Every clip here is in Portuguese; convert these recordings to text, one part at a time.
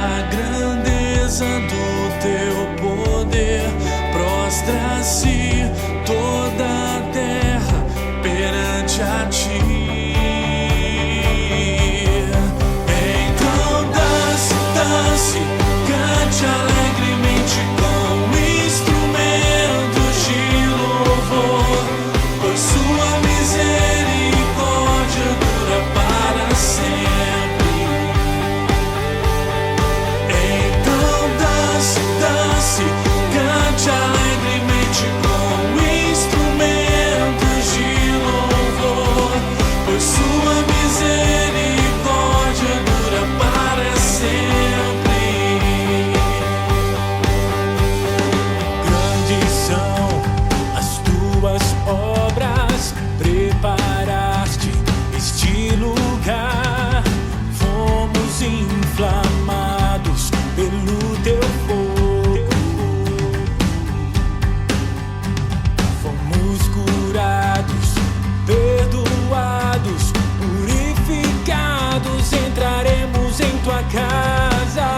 a grandeza do teu poder. Prostra-se toda a terra perante a ti. Então dance, cante alegremente com instrumentos de louvor, pois sua misericórdia dura para sempre. Então dance, cante alegremente com instrumentos de louvor, pois sua misericórdia dura para sempre. Grandes são as tuas obras, preparaste este lugar. Fomos inflamados pelo teu fogo, fomos curados, perdoados, purificados. Entraremos em tua casa,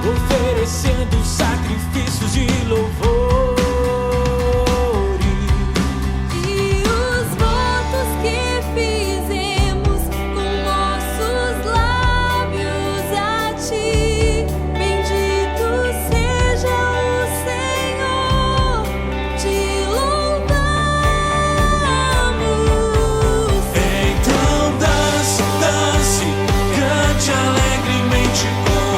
oferecendo sacrifícios de louvor. E os votos que fizemos com nossos lábios a ti, bendito seja o Senhor, te louvamos. Então dance, cante alegremente com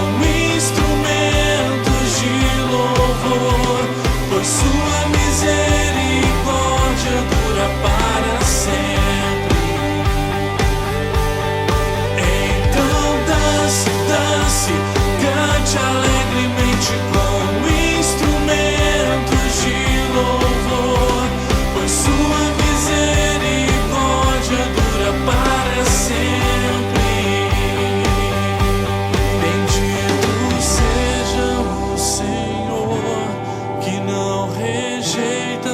instrumentos de louvor, pois sua misericórdia dura para sempre. Então dance, cante alegremente com instrumentos de louvor, pois sua misericórdia dura para sempre. Bendito seja o Senhor, que não rejeita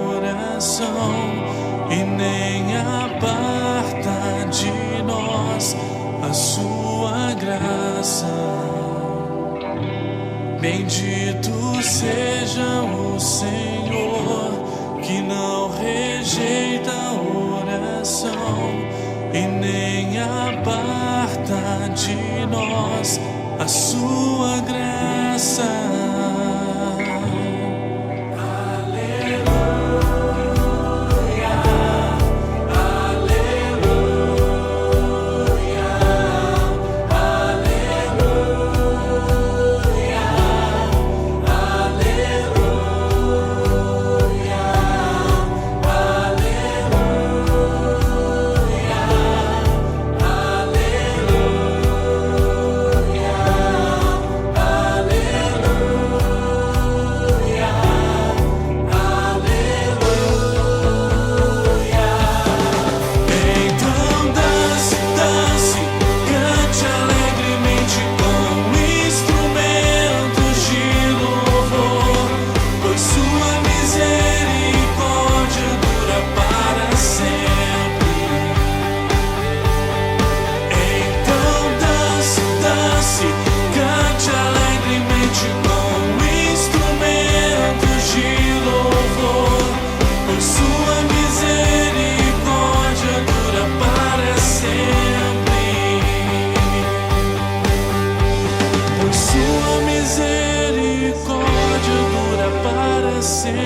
oração e nem aparta de nós a sua graça. Bendito seja o Senhor, que não rejeita oração e nem aparta de nós a sua graça. Então dance, cante alegremente com instrumentos de louvor, pois sua misericórdia dura para sempre. Então dance, cante alegremente com instrumentos de louvor, pois sua misericórdia dura para sempre. Pois sua misericórdia dura para sempre.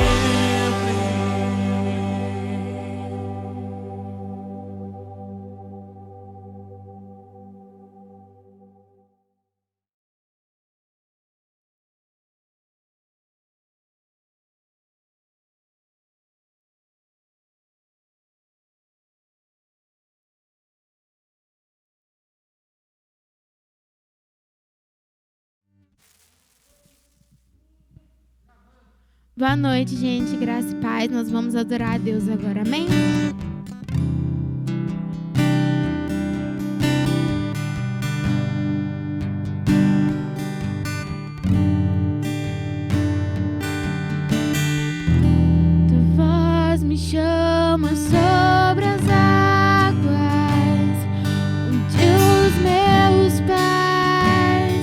Boa noite, gente. Graça e paz. Nós vamos adorar a Deus agora. Amém? Tua voz me chama sobre as águas, onde os meus pais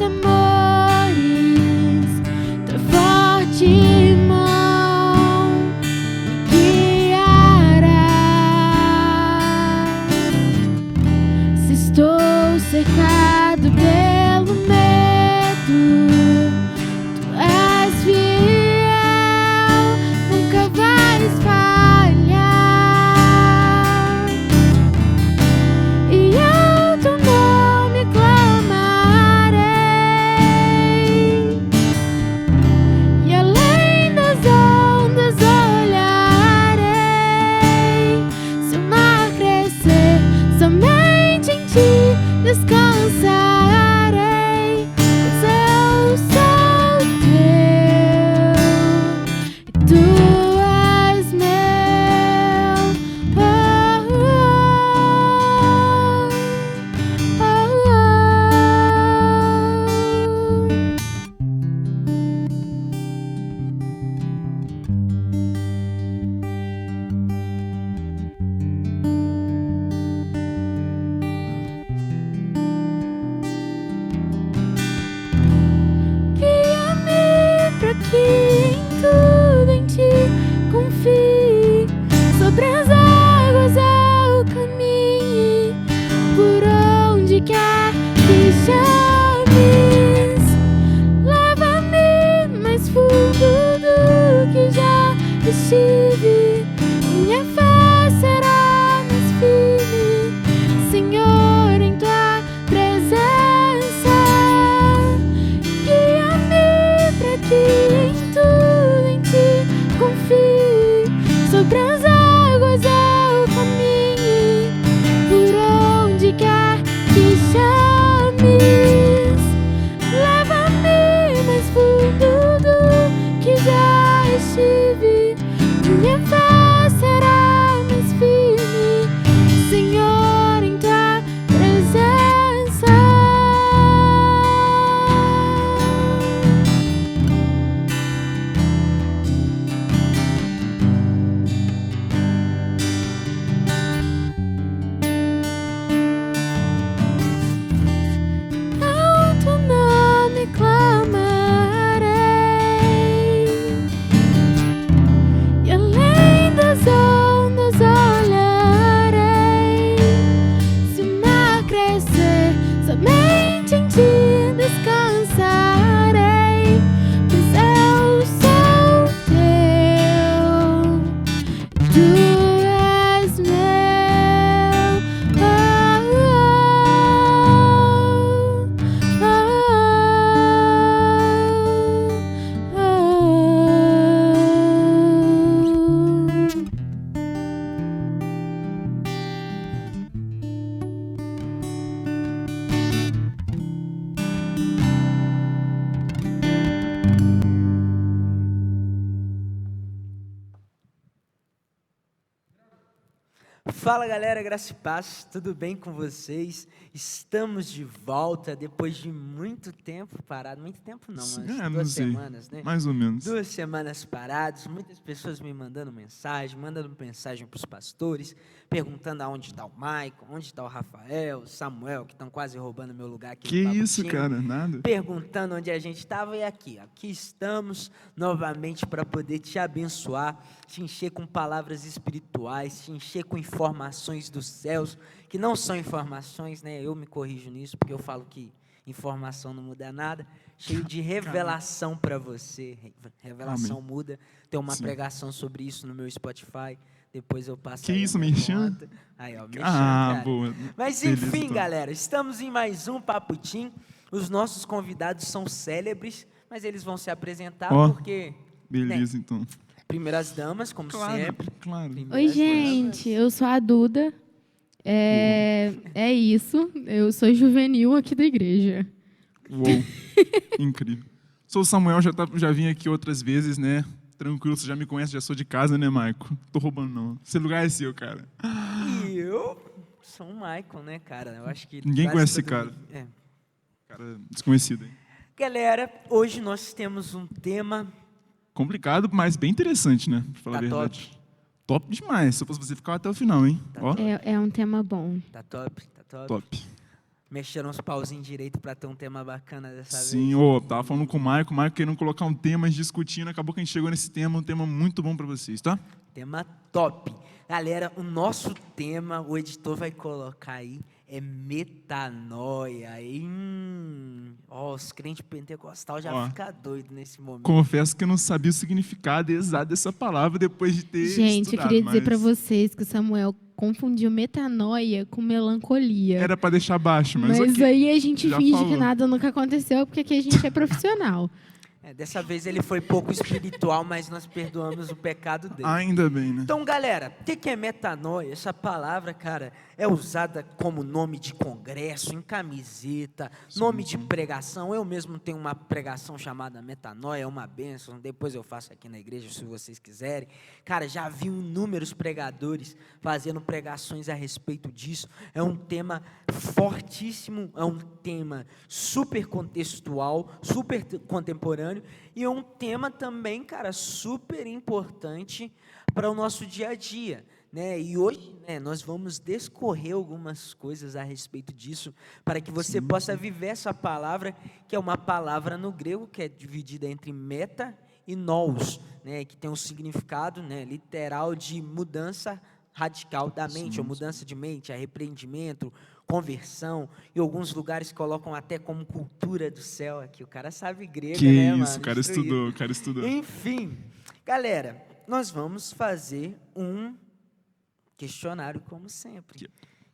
temores, tua forte mão me guiará. Se estou cercado pelo medo, tu és fiel, nunca vais falhar. E ao teu nome clamarei, e além das ondas olharei. Se o mar crescer, somente em ti descansarei, pois eu sou teu e tu és meu. Oh, oh, guia-me pra que em tudo em ti confie. Sobre as águas eu caminhe, por onde quer que chames. Leva-me mais fundo do que já estive. Minha fé será mais firme, Senhor, em tua presença. Guia-me pra que em tudo em ti confie. Sobre as águas eu caminhe, por onde quer que chames. Leva-me mais fundo do que já estive. Minha fé será mais firme, Senhor, em tua presença. Ao teu nome clamarei, e além das ondas olharei. Se o mar crescer, somente em ti descansarei, pois eu sou teu e tu és meu. Oh, oh, oh, oh. Fala galera, graça e paz, tudo bem com vocês? Estamos de volta depois de muito tempo parado, muito tempo não, mas Não 2 sei. semanas, né? Mais ou menos. 2 semanas parados, muitas pessoas me mandando mensagem para os pastores, perguntando aonde está o Maicon, onde está o Rafael, o Samuel, que estão quase roubando meu lugar aqui Que no isso, Paputinho. cara? Nada. Perguntando onde a gente estava, e aqui estamos novamente para poder te abençoar, te encher com palavras espirituais, te encher com informações dos céus, que não são informações, né? Eu me corrijo nisso, porque eu falo que informação não muda nada, cheio de revelação para você, revelação Amém. muda. Tem uma Sim. pregação sobre isso no meu Spotify, depois eu passo Que aí isso, a minha merchan? conta. Aí, ó, merchan, Ah, cara. boa. Mas Beleza, enfim, então. galera, estamos em mais um Paputim. Os nossos convidados são célebres, mas eles vão se apresentar Ó, porque, Beleza, então. primeiras damas, como Claro, sempre. claro. Primeiras Oi, damas. gente, eu sou a Duda. É isso, eu sou juvenil aqui da igreja. Uou. Incrível. Sou o Samuel, já vim aqui outras vezes, né? Tranquilo, você já me conhece, já sou de casa, né, Maico? Tô roubando, não. Esse lugar é seu, cara. E eu sou um Maicon, né, cara? Eu acho que Ninguém quase conhece esse todo cara. mundo- É. Cara desconhecido, hein? Galera, hoje nós temos um tema. Complicado, mas bem interessante, né? Pra falar Tá a verdade. Top demais. Se eu fosse você, ficava até o final, hein? Tá Ó, É um tema bom. Tá top, tá top. top. Mexeram os pauzinhos direito para ter um tema bacana dessa vez. Sim, tava falando com o Maico querendo colocar um tema, discutindo, acabou que a gente chegou nesse tema, um tema muito bom para vocês, tá? Tema top. Galera, o nosso tema, o editor vai colocar aí, é metanoia. Os crentes pentecostais já ficam doidos nesse momento. Confesso que eu não sabia o significado exato dessa palavra depois de ter Gente, estudado, eu queria dizer mas para vocês que o Samuel confundiu metanoia com melancolia. era para deixar baixo, mas Mas ok. aí a gente Já finge falou. que nada nunca aconteceu, porque aqui a gente é profissional. Dessa vez ele foi pouco espiritual, mas nós perdoamos o pecado dele. Ainda bem, né? Então, galera, o que é metanoia? Essa palavra, cara, é usada como nome de congresso, em camiseta, nome de pregação. Eu mesmo tenho uma pregação chamada Metanoia, é uma bênção. Depois eu faço aqui na igreja, se vocês quiserem. Cara, já vi inúmeros pregadores fazendo pregações a respeito disso. É um tema fortíssimo, é um tema super contextual, super contemporâneo, e é um tema também, cara, super importante para o nosso dia a dia, né? E hoje, né, nós vamos discorrer algumas coisas a respeito disso, para que você possa viver essa palavra, que é uma palavra no grego, que é dividida entre meta e nous, né, que tem um significado, né, literal de mudança radical da mente, ou mudança de mente, arrependimento, conversão, e alguns lugares colocam até como cultura do céu aqui. O cara sabe grego, Que né, isso, mano? o cara estudou, o cara estudou. Enfim, galera, nós vamos fazer um questionário como sempre.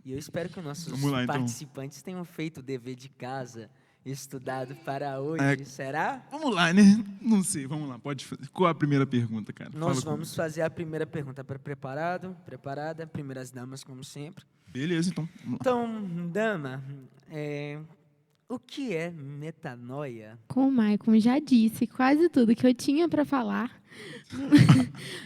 E eu espero que os nossos Vamos lá, então. participantes tenham feito o dever de casa, estudado para hoje. Será? Vamos lá, né? Não sei, vamos lá. Pode fazer. Qual a primeira pergunta, cara? Nós Fala vamos fazer a primeira pergunta. Preparado? Preparada? Primeiras damas, como sempre. Beleza, então. Vamos lá. Então, dama, o que é metanoia? Como o Maicon já disse quase tudo que eu tinha para falar,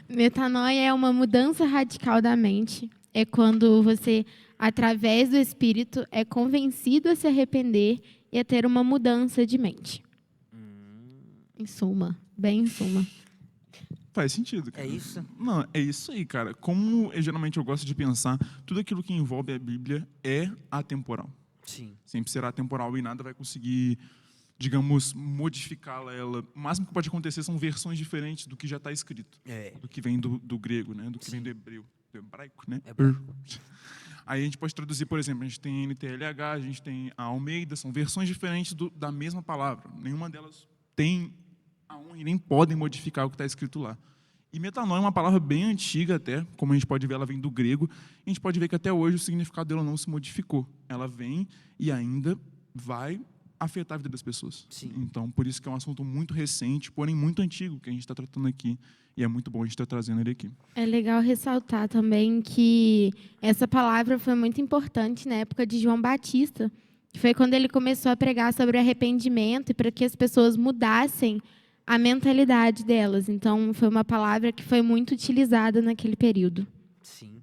metanoia é uma mudança radical da mente. É quando você, através do Espírito, é convencido a se arrepender e a ter uma mudança de mente. Em suma, bem em suma. Faz sentido, cara. É isso? Não, é isso aí, cara. Como geralmente eu gosto de pensar, tudo aquilo que envolve a Bíblia é atemporal. Sim. Sempre será atemporal e nada vai conseguir, digamos, modificá-la. O máximo que pode acontecer são versões diferentes do que já está escrito. Do que vem do grego, né? Do que vem do hebreu. Do hebraico, né? Aí a gente pode traduzir, por exemplo, a gente tem NTLH, a gente tem a Almeida, são versões diferentes da mesma palavra. Nenhuma delas tem aonde nem podem modificar o que está escrito lá. E metanoia é uma palavra bem antiga até, como a gente pode ver, ela vem do grego, e a gente pode ver que até hoje o significado dela não se modificou. Ela vem e ainda vai afetar a vida das pessoas. Sim. Então, por isso que é um assunto muito recente, porém muito antigo, que a gente está tratando aqui, e é muito bom a gente estar trazendo ele aqui. É legal ressaltar também que essa palavra foi muito importante na época de João Batista, que foi quando ele começou a pregar sobre arrependimento e para que as pessoas mudassem a mentalidade delas. Então, foi uma palavra que foi muito utilizada naquele período. Sim.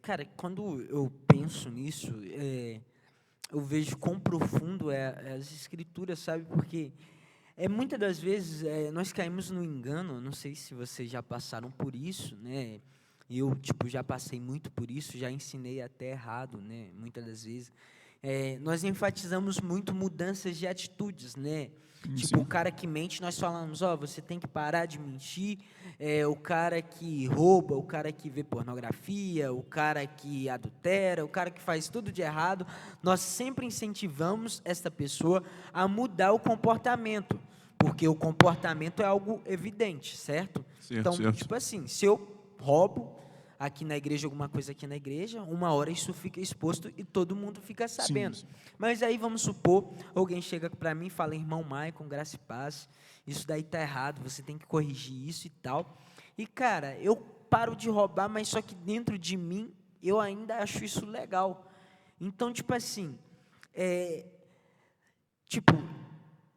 Cara, quando eu penso nisso, eu vejo quão profundo é as escrituras, sabe? Porque muitas das vezes nós caímos no engano, não sei se vocês já passaram por isso, né? Eu, já passei muito por isso, já ensinei até errado, né? Muitas das vezes. Nós enfatizamos muito mudanças de atitudes, né? Sim. O cara que mente, nós falamos, você tem que parar de mentir, o cara que rouba, o cara que vê pornografia, o cara que adultera, o cara que faz tudo de errado, nós sempre incentivamos esta pessoa a mudar o comportamento, porque o comportamento é algo evidente, certo? Então, certo. assim, se eu roubo aqui na igreja, alguma coisa aqui na igreja, uma hora isso fica exposto e todo mundo fica sabendo. Sim. Mas aí, vamos supor, alguém chega para mim e fala, irmão Maicon, graça e paz, isso daí tá errado, você tem que corrigir isso e tal. E, cara, eu paro de roubar, mas só que dentro de mim, eu ainda acho isso legal. Então, assim,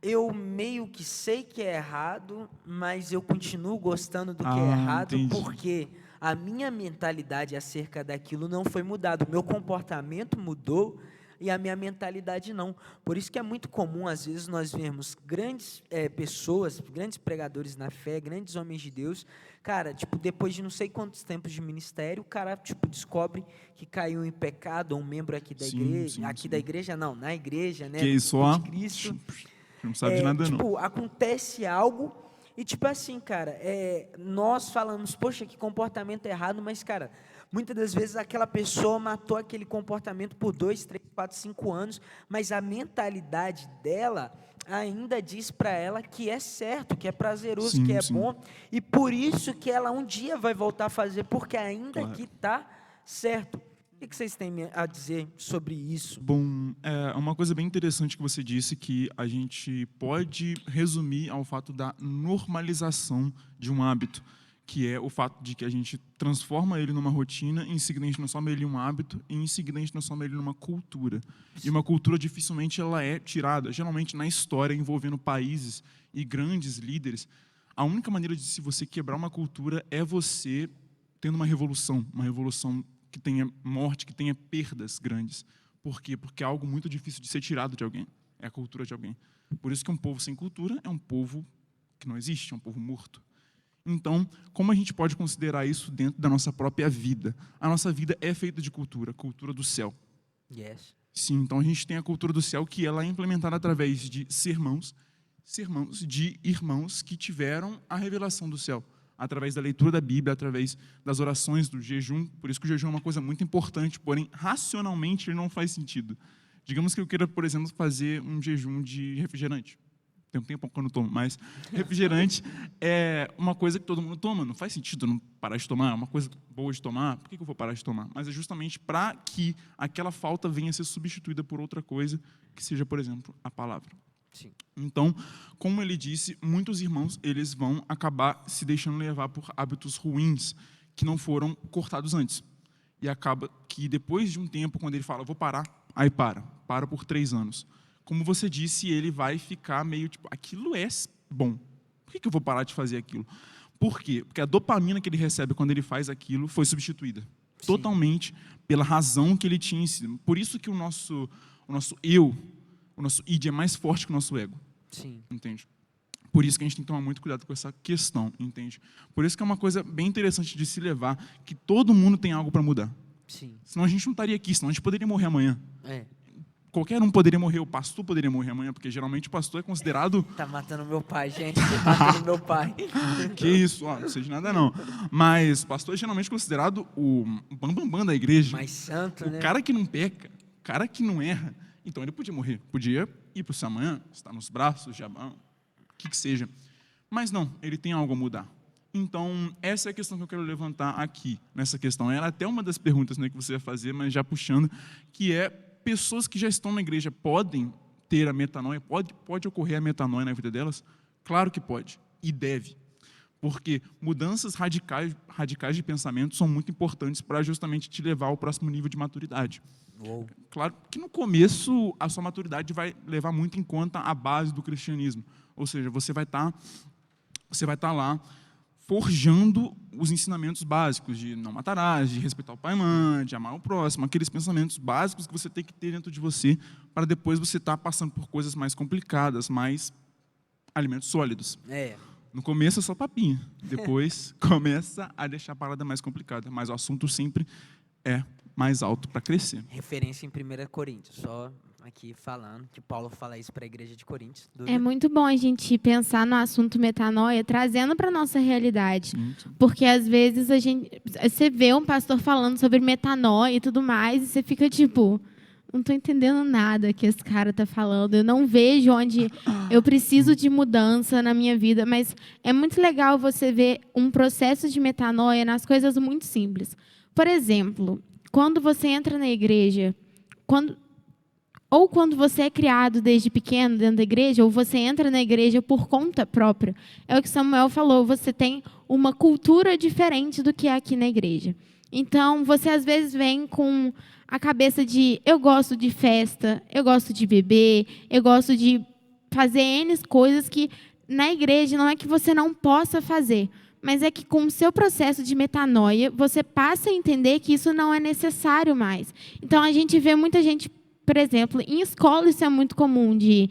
eu meio que sei que é errado, mas eu continuo gostando do que é errado, entendi. porque a minha mentalidade acerca daquilo não foi mudada. O meu comportamento mudou, e a minha mentalidade não. Por isso que é muito comum, às vezes, nós vermos grandes pessoas, grandes pregadores na fé, grandes homens de Deus, cara, tipo, depois de não sei quantos tempos de ministério, o cara, tipo, descobre que caiu em pecado, ou um membro aqui da igreja, da igreja não, na igreja, né, que isso, ó, de Cristo. não sabe de nada, tipo, não. acontece algo, e tipo assim, cara, nós falamos, poxa, que comportamento errado, mas, cara, muitas das vezes aquela pessoa matou aquele comportamento por 2, 3, 4, 5 anos, mas a mentalidade dela ainda diz para ela que é certo, que é prazeroso, que é bom, e por isso que ela um dia vai voltar a fazer, porque ainda que está certo. O que vocês têm a dizer sobre isso? Bom, uma coisa bem interessante que você disse, que a gente pode resumir ao fato da normalização de um hábito, que é o fato de que a gente transforma ele numa rotina, em seguida a gente transforma ele em um hábito, e em seguida a gente transforma ele numa cultura. E uma cultura dificilmente ela é tirada. Geralmente na história envolvendo países e grandes líderes, a única maneira de se você quebrar uma cultura é você tendo uma revolução que tenha morte, que tenha perdas grandes. Por quê? Porque é algo muito difícil de ser tirado de alguém. É a cultura de alguém. Por isso que um povo sem cultura é um povo que não existe, é um povo morto. Então, como a gente pode considerar isso dentro da nossa própria vida? A nossa vida é feita de cultura, cultura do céu. Yes. Sim, então a gente tem a cultura do céu, que ela é implementada através de sermãos de irmãos que tiveram a revelação do céu, através da leitura da Bíblia, através das orações, do jejum. Por isso que o jejum é uma coisa muito importante, porém, racionalmente, ele não faz sentido. Digamos que eu queira, por exemplo, fazer um jejum de refrigerante. Tem um tempo que eu não tomo, mas refrigerante é uma coisa que todo mundo toma. Não faz sentido não parar de tomar, é uma coisa boa de tomar. Por que eu vou parar de tomar? Mas é justamente para que aquela falta venha a ser substituída por outra coisa, que seja, por exemplo, a palavra. Sim. Então, como ele disse, muitos irmãos eles vão acabar se deixando levar por hábitos ruins que não foram cortados antes. E acaba que depois de um tempo, quando ele fala, vou parar, aí para por 3 anos. Como você disse, ele vai ficar meio tipo, aquilo é bom. Por que eu vou parar de fazer aquilo? Por quê? Porque a dopamina que ele recebe quando ele faz aquilo foi substituída. Sim. Totalmente pela razão que ele tinha em si. Por isso que o nosso eu, o nosso id é mais forte que o nosso ego. Sim. Entende? Por isso que a gente tem que tomar muito cuidado com essa questão, entende? Por isso que é uma coisa bem interessante de se levar, que todo mundo tem algo para mudar. Sim. Senão a gente não estaria aqui, senão a gente poderia morrer amanhã. Qualquer um poderia morrer, o pastor poderia morrer amanhã, porque geralmente o pastor é considerado... Tá matando meu pai, gente, tá matando meu pai. Que isso, não sei de nada não. Mas o pastor é geralmente considerado o bambambam da igreja. Mais santo, né? O cara que não peca, o cara que não erra. Então ele podia morrer, podia ir para o céu amanhã, estar nos braços de Abraão, o que seja. Mas não, ele tem algo a mudar. Então, essa é a questão que eu quero levantar aqui, nessa questão. Era até uma das perguntas, né, que você ia fazer, mas já puxando, que é, pessoas que já estão na igreja podem ter a metanoia? Pode ocorrer a metanoia na vida delas? Claro que pode, e deve. Porque mudanças radicais de pensamento são muito importantes para justamente te levar ao próximo nível de maturidade. Uou. Claro que no começo a sua maturidade vai levar muito em conta a base do cristianismo. Ou seja, você vai estar lá forjando os ensinamentos básicos de não matarás, de respeitar o pai e mãe, de amar o próximo, aqueles pensamentos básicos que você tem que ter dentro de você para depois você estar passando por coisas mais complicadas, mais alimentos sólidos. No começo é só papinho, depois começa a deixar a parada mais complicada, mas o assunto sempre é mais alto para crescer. Referência em 1 Coríntios, só aqui falando, que Paulo fala isso para a igreja de Coríntios. É muito bom a gente pensar no assunto metanoia, trazendo para a nossa realidade. Sim. Porque, às vezes, você vê um pastor falando sobre metanoia e tudo mais, e você fica tipo, não estou entendendo nada que esse cara está falando, eu não vejo onde eu preciso de mudança na minha vida, mas é muito legal você ver um processo de metanoia nas coisas muito simples. Por exemplo, quando você entra na igreja, quando você é criado desde pequeno dentro da igreja, ou você entra na igreja por conta própria. É o que Samuel falou, você tem uma cultura diferente do que é aqui na igreja. Então, você às vezes vem com a cabeça de, eu gosto de festa, eu gosto de beber, eu gosto de fazer N coisas que na igreja não é que você não possa fazer, mas é que com o seu processo de metanoia, você passa a entender que isso não é necessário mais. Então, a gente vê muita gente por exemplo, em escola isso é muito comum de,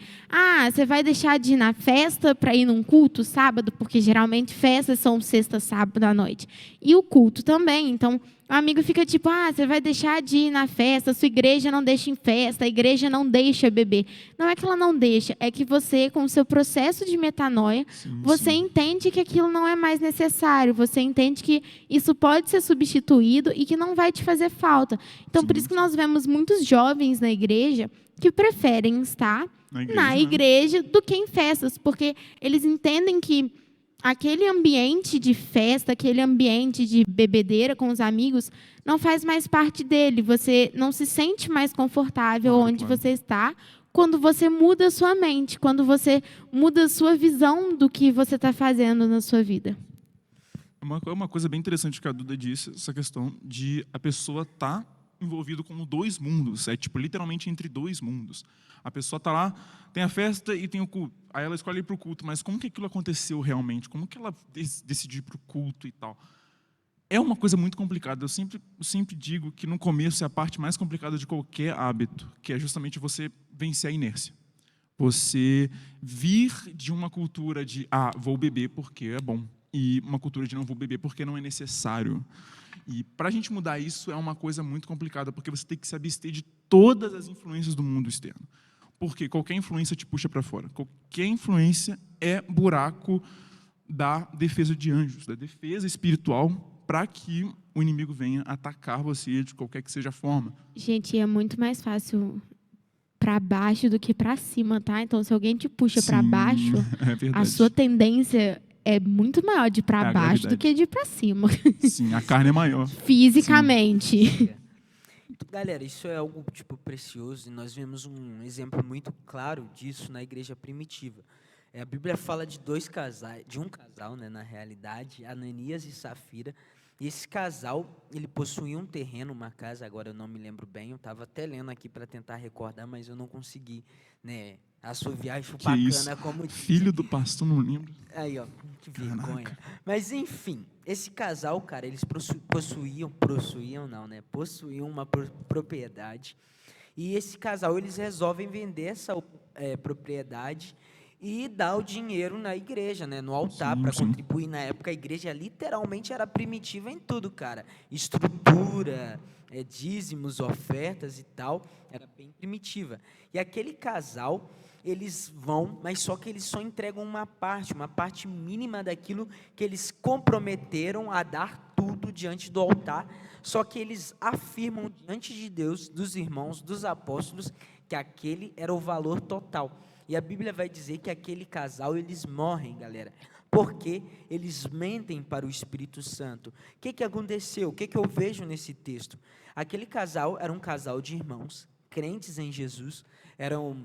você vai deixar de ir na festa para ir num culto sábado, porque geralmente festas são sexta, sábado à noite. E o culto também. Então, o amigo fica tipo, você vai deixar de ir na festa, sua igreja não deixa em festa, a igreja não deixa beber. Não é que ela não deixa, é que você, com o seu processo de metanoia, você entende que aquilo não é mais necessário, você entende que isso pode ser substituído e que não vai te fazer falta. Então, por isso que nós vemos muitos jovens na igreja que preferem estar na igreja do que em festas, porque eles entendem que aquele ambiente de festa, aquele ambiente de bebedeira com os amigos, não faz mais parte dele. Você não se sente mais confortável onde você está quando você muda a sua mente, quando você muda a sua visão do que você está fazendo na sua vida. Uma coisa bem interessante que a Duda disse, essa questão de a pessoa estar envolvida com dois mundos, tipo literalmente entre dois mundos. A pessoa está lá, tem a festa e tem o culto. Aí ela escolhe ir para o culto, mas como que aquilo aconteceu realmente? Como que ela decidiu ir para o culto e tal? É uma coisa muito complicada. Eu sempre digo que no começo é a parte mais complicada de qualquer hábito, que é justamente você vencer a inércia. Você vir de uma cultura de, vou beber porque é bom, e uma cultura de não vou beber porque não é necessário. E para a gente mudar isso é uma coisa muito complicada, porque você tem que se abster de todas as influências do mundo externo. Porque qualquer influência te puxa para fora. Qualquer influência é buraco da defesa de anjos, da defesa espiritual, para que o inimigo venha atacar você de qualquer que seja a forma. Gente, é muito mais fácil para baixo do que para cima, tá? Então, se alguém te puxa para baixo, a sua tendência é muito maior de para baixo do que de para cima. Sim, a carne é maior. Fisicamente. Sim. Galera, isso é algo precioso, e nós vemos um exemplo muito claro disso na igreja primitiva. A Bíblia fala de um casal, né, na realidade, Ananias e Safira. E esse casal, ele possuía um terreno, uma casa, agora eu não me lembro bem, eu estava até lendo aqui para tentar recordar, mas eu não consegui, né, assoviar isso bacana isso? Como filho do pastor, não lembro. Aí, ó, que vergonha. Mas enfim, esse casal, cara, eles possuíam uma propriedade. E esse casal, eles resolvem vender essa propriedade e dar o dinheiro na igreja, né, no altar, para contribuir. Na época, a igreja literalmente era primitiva em tudo, cara. Estrutura, dízimos, ofertas e tal, era bem primitiva. E aquele casal, eles vão, mas só que eles só entregam uma parte mínima daquilo que eles comprometeram a dar tudo diante do altar, só que eles afirmam diante de Deus, dos irmãos, dos apóstolos, que aquele era o valor total. E a Bíblia vai dizer que aquele casal, eles morrem, galera, porque eles mentem para o Espírito Santo. O que aconteceu? O que eu vejo nesse texto? Aquele casal era um casal de irmãos, crentes em Jesus, eram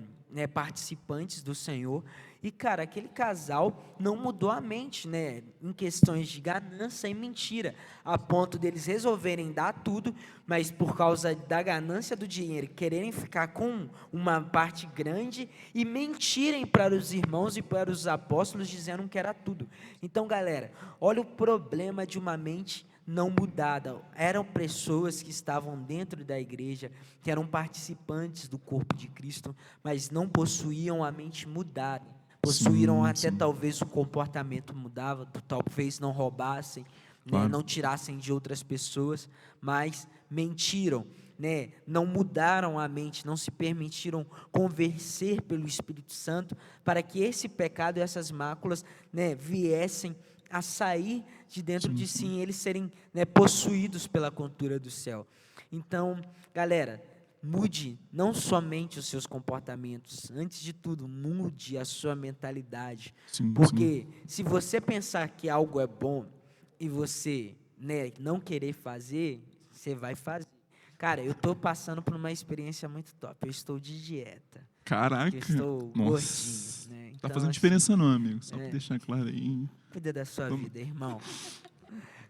participantes do Senhor, e cara, aquele casal não mudou a mente, né, em questões de ganância e mentira, a ponto deles resolverem dar tudo, mas por causa da ganância do dinheiro, quererem ficar com uma parte grande e mentirem para os irmãos e para os apóstolos, dizendo que era tudo. Então, galera, olha o problema de uma mente não mudada. Eram pessoas que estavam dentro da igreja, que eram participantes do corpo de Cristo, mas não possuíam a mente mudada, possuíram até talvez o comportamento mudava, talvez não roubassem, né, não tirassem de outras pessoas, mas mentiram, né, não mudaram a mente, não se permitiram convencer pelo Espírito Santo, para que esse pecado e essas máculas, né, viessem a sair de dentro de si, eles serem, né, possuídos pela cultura do céu. Então, galera, mude não somente os seus comportamentos, antes de tudo, mude a sua mentalidade. Porque se você pensar que algo é bom e você, né, não querer fazer, você vai fazer. Cara, eu estou passando por uma experiência muito top. Eu estou de dieta. Caraca. Eu estou gordinho, né? Tá fazendo diferença não, amigo. Só para deixar claro aí. Cuida da sua vida, irmão.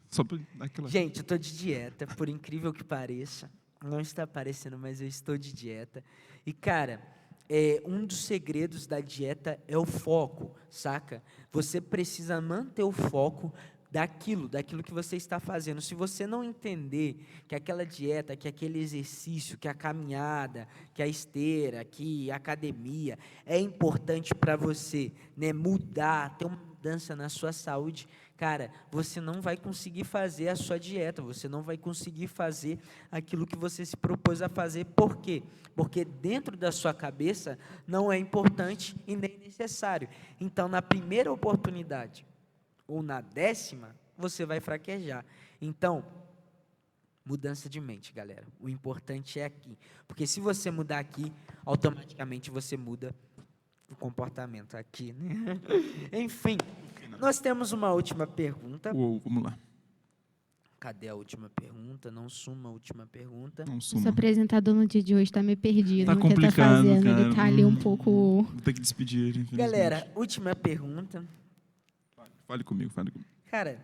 Só para dar aquela... Gente, eu estou de dieta, por incrível que pareça. Não está parecendo, mas eu estou de dieta. E, cara, um dos segredos da dieta é o foco, saca? Você precisa manter o foco daquilo que você está fazendo. Se você não entender que aquela dieta, que aquele exercício, que a caminhada, que a esteira, que a academia é importante para você, né, mudar, ter uma mudança na sua saúde, cara, você não vai conseguir fazer a sua dieta, você não vai conseguir fazer aquilo que você se propôs a fazer. Por quê? Porque dentro da sua cabeça não é importante e nem necessário. Então, na primeira oportunidade, ou na 10ª, você vai fraquejar. Então, mudança de mente, galera. O importante é aqui. Porque se você mudar aqui, automaticamente você muda o comportamento aqui, né? Enfim, nós temos uma última pergunta. Vamos lá. Cadê a última pergunta? Não suma a última pergunta. Não Nosso suma. apresentador no dia de hoje está meio perdido Tá no que ele está complicado, fazendo. cara. Ele está ali um pouco... Vou ter que despedir ele, infelizmente. Galera, última pergunta. Fale comigo. Cara,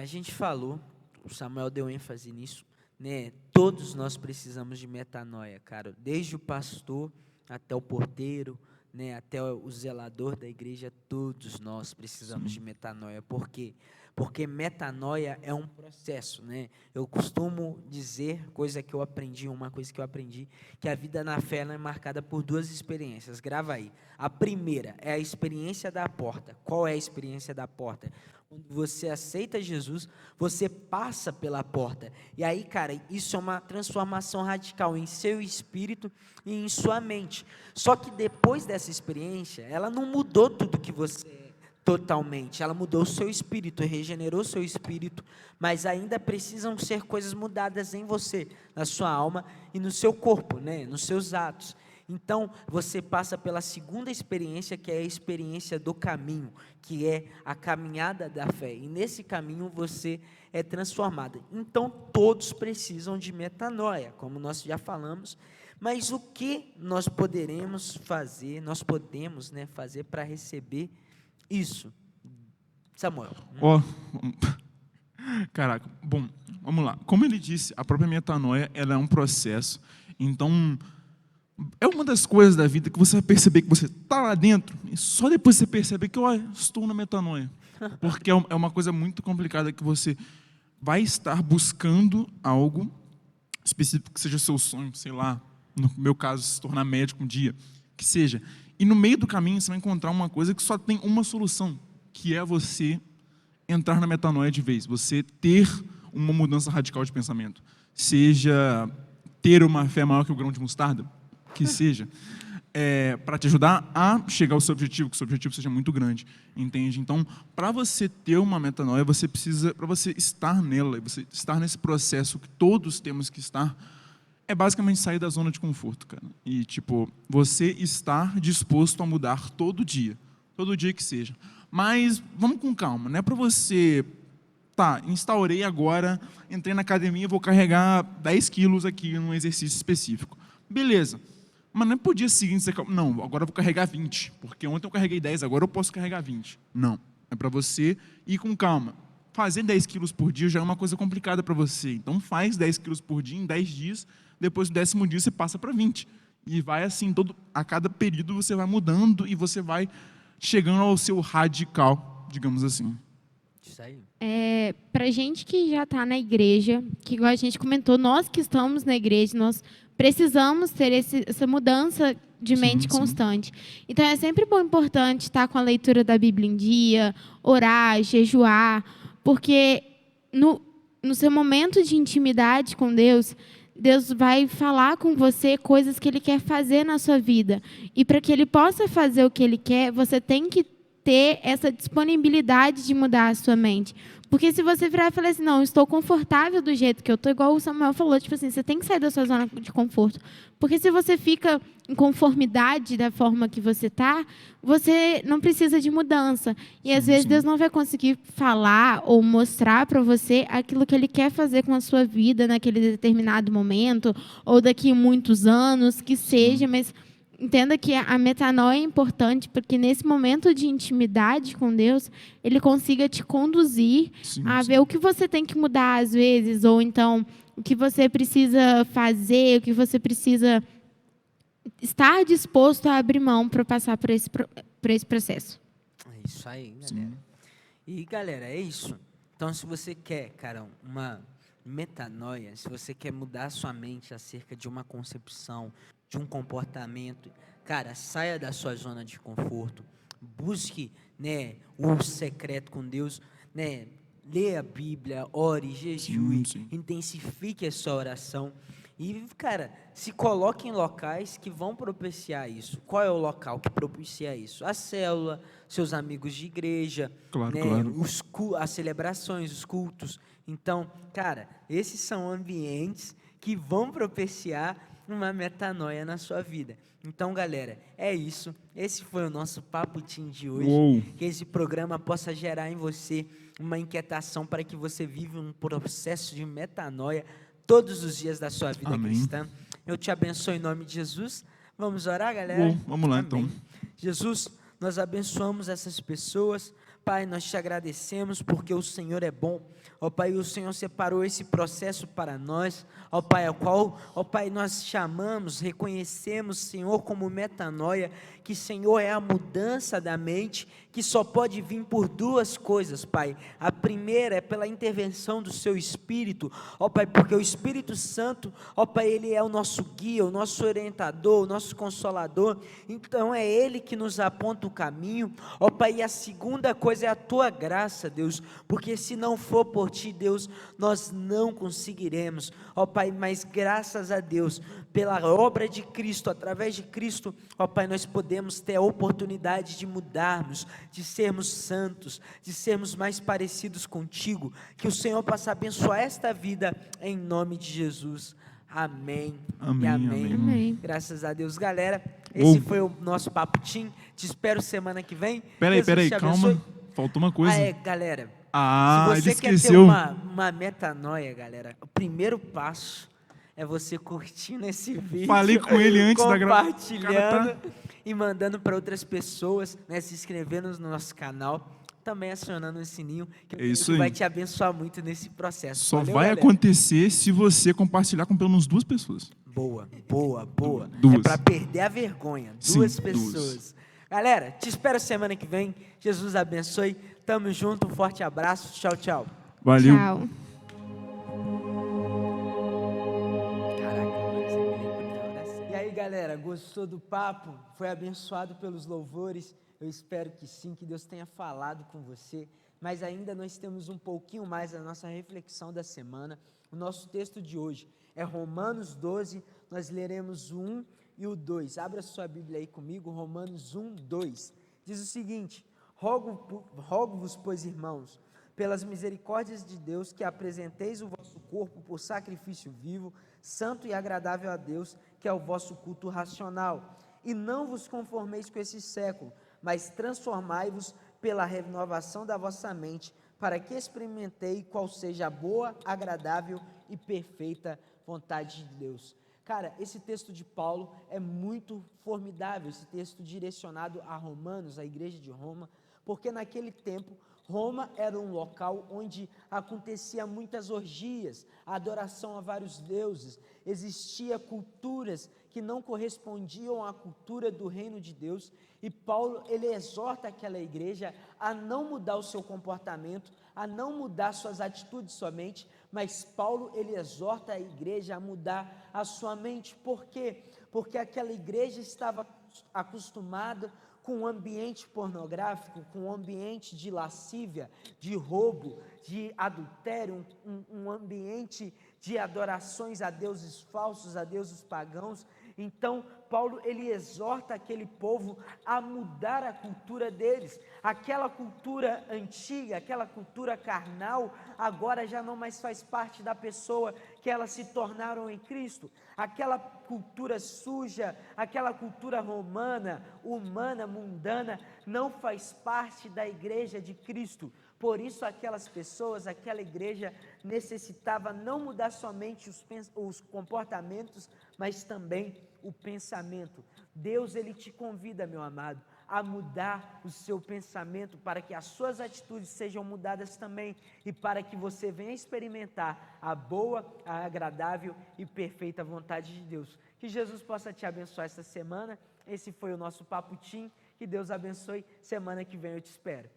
a gente falou, o Samuel deu ênfase nisso, né? Todos nós precisamos de metanoia, cara. Desde o pastor até o porteiro, né? Até o zelador da igreja, todos nós precisamos de metanoia. Por quê? Porque metanoia é um processo, né? Eu costumo dizer, uma coisa que eu aprendi, que a vida na fé ela é marcada por 2 experiências. Grava aí. A primeira é a experiência da porta. Qual é a experiência da porta? Quando você aceita Jesus, você passa pela porta. E aí, cara, isso é uma transformação radical em seu espírito e em sua mente. Só que depois dessa experiência, ela não mudou tudo que você é totalmente. Ela mudou o seu espírito, regenerou o seu espírito, mas ainda precisam ser coisas mudadas em você, na sua alma e no seu corpo, né? Nos seus atos. Então, você passa pela segunda experiência, que é a experiência do caminho, que é a caminhada da fé. E nesse caminho você é transformado. Então, todos precisam de metanoia, como nós já falamos. Mas o que nós podemos fazer para receber isso? Samuel. Caraca, bom, vamos lá. Como ele disse, a própria metanoia ela é um processo. Então, é uma das coisas da vida que você vai perceber que você está lá dentro e só depois você percebe que, estou na metanoia. Porque é uma coisa muito complicada que você vai estar buscando algo específico que seja seu sonho, sei lá, no meu caso, se tornar médico um dia, que seja. E no meio do caminho você vai encontrar uma coisa que só tem uma solução, que é você entrar na metanoia de vez, você ter uma mudança radical de pensamento. Seja ter uma fé maior que o grão de mostarda, que seja, para te ajudar a chegar ao seu objetivo, que o seu objetivo seja muito grande, entende? Então, para você ter uma metanoia, você precisa, para você estar nela, você estar nesse processo que todos temos que estar, é basicamente sair da zona de conforto, cara. E, você estar disposto a mudar todo dia que seja. Mas, vamos com calma, não é para você, instaurei agora, entrei na academia, vou carregar 10 quilos aqui num exercício específico. Beleza. Mas não é por dia seguinte você... Não, agora eu vou carregar 20, porque ontem eu carreguei 10, agora eu posso carregar 20. Não, é para você ir com calma. Fazer 10 quilos por dia já é uma coisa complicada para você. Então faz 10 quilos por dia em 10 dias, depois do 10º dia você passa para 20. E vai assim, a cada período você vai mudando e você vai chegando ao seu radical, digamos assim. Isso aí. Para gente que já está na igreja, que igual a gente comentou, nós que estamos na igreja, nós precisamos ter essa mudança de mente constante. Então, é sempre importante estar com a leitura da Bíblia em dia, orar, jejuar, porque no seu momento de intimidade com Deus, Deus vai falar com você coisas que Ele quer fazer na sua vida. E para que Ele possa fazer o que Ele quer, você tem que ter essa disponibilidade de mudar a sua mente. Porque se você virar e falar assim, não, eu estou confortável do jeito que eu estou, igual o Samuel falou, você tem que sair da sua zona de conforto. Porque se você fica em conformidade da forma que você está, você não precisa de mudança. E às vezes Deus não vai conseguir falar ou mostrar para você aquilo que Ele quer fazer com a sua vida naquele determinado momento, ou daqui a muitos anos, que seja, mas... Entenda que a metanoia é importante, porque nesse momento de intimidade com Deus, Ele consiga te conduzir a ver o que você tem que mudar às vezes, ou então o que você precisa fazer, o que você precisa estar disposto a abrir mão para passar por esse processo. É isso aí, galera. E galera, é isso. Então, se você quer, cara, uma metanoia, se você quer mudar a sua mente acerca de uma concepção, de um comportamento, cara, saia da sua zona de conforto, busque, né, o secreto com Deus, né, leia a Bíblia, ore, jejue, Sim. intensifique a sua oração e, cara, se coloque em locais que vão propiciar isso. Qual é o local que propicia isso? A célula, seus amigos de igreja, Claro, né, claro. as celebrações, os cultos. Então, cara, esses são ambientes que vão propiciar uma metanoia na sua vida. Então, galera, é isso. Esse foi o nosso Papo Team de hoje. Uou. Que esse programa possa gerar em você uma inquietação para que você viva um processo de metanoia todos os dias da sua vida Amém. cristã. Eu te abençoo em nome de Jesus. Vamos orar, galera? Uou, vamos lá, Amém. então. Jesus, nós abençoamos essas pessoas. Pai, nós te agradecemos porque o Senhor é bom. Ó Pai, o Senhor separou esse processo para nós, ó Pai, ao qual, ó Pai, nós chamamos, reconhecemos, Senhor, como metanoia, que, Senhor, é a mudança da mente, que só pode vir por duas coisas, Pai. A primeira é pela intervenção do Seu Espírito, ó Pai, porque o Espírito Santo, ó Pai, Ele é o nosso guia, o nosso orientador, o nosso consolador, então é Ele que nos aponta o caminho, ó Pai, e a segunda coisa é a Tua graça, Deus, porque se não for por Ti, Deus, nós não conseguiremos, ó Pai, mas graças a Deus, pela obra de Cristo, através de Cristo, ó Pai, nós podemos ter a oportunidade de mudarmos, de sermos santos, de sermos mais parecidos contigo, que o Senhor possa abençoar esta vida, em nome de Jesus, amém, Amém, e amém. amém. Amém. Graças a Deus, galera, esse foi o nosso Papo Team, te espero semana que vem. Peraí, Jesus te calma, abençoe. faltou uma coisa. Galera, Ah, se ele você quer ter esqueceu. uma metanoia, galera, o primeiro passo é você curtindo esse vídeo. Falei com ele antes da gravação. compartilhando Cara, e mandando para outras pessoas, né, se inscrevendo no nosso canal, também acionando o sininho, que É isso que vai aí. te abençoar muito nesse processo. Só Valeu, vai galera. acontecer se você compartilhar com pelo menos 2 pessoas. Boa. Duas. É para perder a vergonha. Sim, Duas duas. pessoas. Galera, te espero semana que vem. Jesus abençoe. Tamo junto. Um forte abraço. Tchau, tchau. Valeu. Tchau. Caraca, mano, você me lembrou da hora certa. E aí, galera, gostou do papo? Foi abençoado pelos louvores? Eu espero que sim, que Deus tenha falado com você. Mas ainda nós temos um pouquinho mais da nossa reflexão da semana. O nosso texto de hoje é Romanos 12, nós leremos o 1 e o 2. Abra sua Bíblia aí comigo, Romanos 1, 2. Diz o seguinte: rogo-vos, pois, irmãos, pelas misericórdias de Deus, que apresenteis o vosso corpo por sacrifício vivo, santo e agradável a Deus, que é o vosso culto racional. E não vos conformeis com esse século, mas transformai-vos pela renovação da vossa mente, para que experimentei qual seja a boa, agradável e perfeita vontade de Deus. Cara, esse texto de Paulo é muito formidável, esse texto direcionado a Romanos, à igreja de Roma, porque naquele tempo Roma era um local onde acontecia muitas orgias, a adoração a vários deuses, existia culturas que não correspondiam à cultura do reino de Deus, e Paulo, ele exorta aquela igreja a não mudar o seu comportamento, a não mudar suas atitudes somente, mas Paulo, ele exorta a igreja a mudar a sua mente. Por quê? Porque aquela igreja estava acostumada com um ambiente pornográfico, com um ambiente de lascívia, de roubo, de adultério, um ambiente de adorações a deuses falsos, a deuses pagãos. Então, Paulo, ele exorta aquele povo a mudar a cultura deles. Aquela cultura antiga, aquela cultura carnal, agora já não mais faz parte da pessoa que elas se tornaram em Cristo. Aquela cultura suja, aquela cultura romana, humana, mundana, não faz parte da igreja de Cristo. Por isso, aquelas pessoas, aquela igreja necessitava não mudar somente os comportamentos, mas também o pensamento. Deus, ele te convida, meu amado, a mudar o seu pensamento para que as suas atitudes sejam mudadas também e para que você venha experimentar a boa, a agradável e perfeita vontade de Deus. Que Jesus possa te abençoar essa semana. Esse foi o nosso Papo Team. Que Deus abençoe. Semana que vem eu te espero.